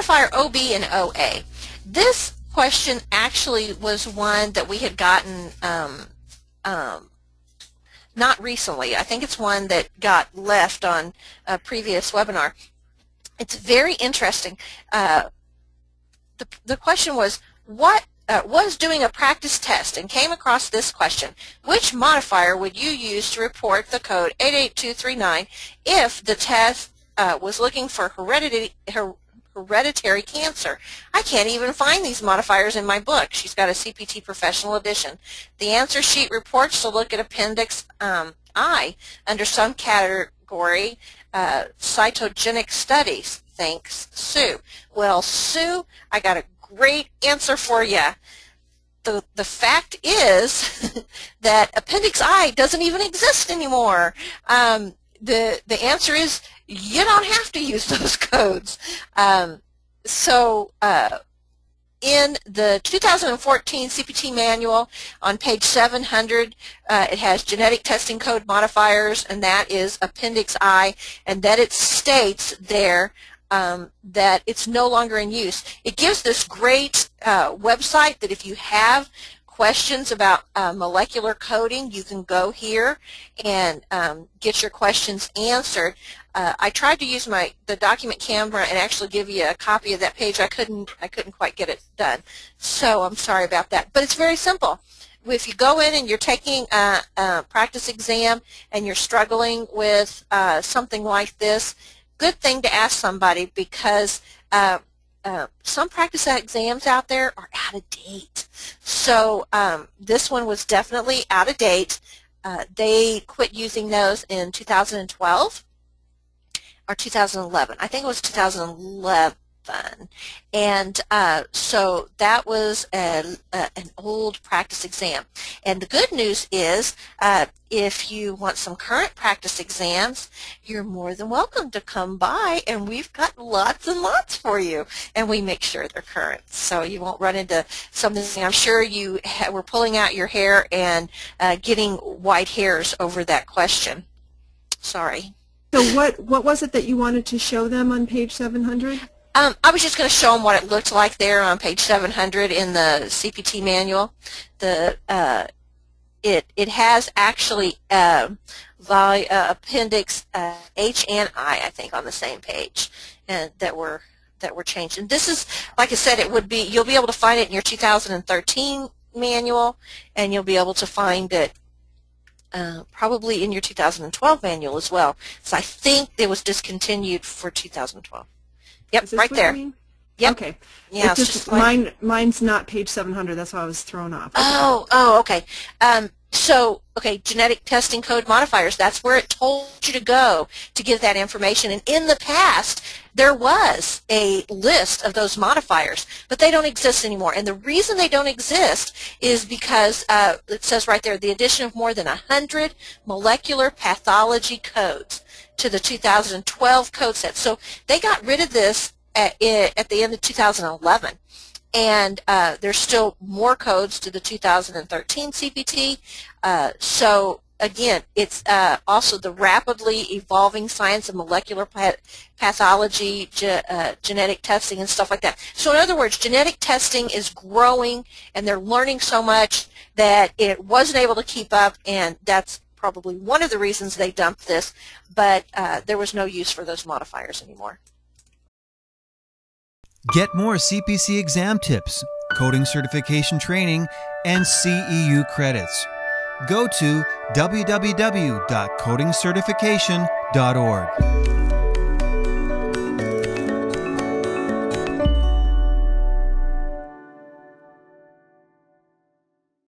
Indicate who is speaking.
Speaker 1: Modifier OB and OA. This question actually was one that we had gotten not recently. I think it's one that got left on a previous webinar. It's very interesting. The question was, was doing a practice test and came across this question: which modifier would you use to report the code 88239 if the test was looking for hereditary cancer? I can't even find these modifiers in my book. She's got a CPT professional edition. The answer sheet reports to look at Appendix I under some category, cytogenic studies. Thanks, Sue. Well, Sue, I got a great answer for you. The fact is that Appendix I doesn't even exist anymore. The answer is you don't have to use those codes. In the 2014 CPT manual on page 700, it has genetic testing code modifiers, and that is Appendix I, and that it states there that it's no longer in use. It gives this great website that if you have questions about molecular coding, you can go here and get your questions answered. I tried to use the document camera and actually give you a copy of that page. I couldn't quite get it done, so I'm sorry about that. But it's very simple. If you go in and you're taking a practice exam and you're struggling with something like this, good thing to ask somebody, because some practice exams out there are out of date. So this one was definitely out of date. They quit using those in 2012 or 2011. I think it was 2011. And so that was an old practice exam. And the good news is if you want some current practice exams, you're more than welcome to come by, and we've got lots and lots for you, and we make sure they're current, so you won't run into something. I'm sure you were pulling out your hair and getting white hairs over that question. Sorry.
Speaker 2: So what was it that you wanted to show them on page 700?
Speaker 1: I was just going to show them what it looked like there on page 700 in the CPT manual. It has actually Appendix H and I think, on the same page, and that were changed. And this is, like I said, you'll be able to find it in your 2013 manual, and you'll be able to find it probably in your 2012 manual as well. So I think it was discontinued for 2012. Yep, right there. Yep.
Speaker 2: Okay.
Speaker 1: Yeah,
Speaker 2: it's just mine's not page 700. That's why I was thrown off.
Speaker 1: Oh, okay. Okay, genetic testing code modifiers. That's where it told you to go to get that information. And in the past, there was a list of those modifiers, but they don't exist anymore. And the reason they don't exist is because it says right there, the addition of more than 100 molecular pathology codes to the 2012 code set. So they got rid of this at the end of 2011. And there's still more codes to the 2013 CPT. So again, it's also the rapidly evolving science of molecular pathology, genetic testing, and stuff like that. So in other words, genetic testing is growing, and they're learning so much that it wasn't able to keep up, and that's probably one of the reasons they dumped this, but there was no use for those modifiers anymore.
Speaker 3: Get more CPC exam tips, coding certification training, and CEU credits. Go to www.codingcertification.org.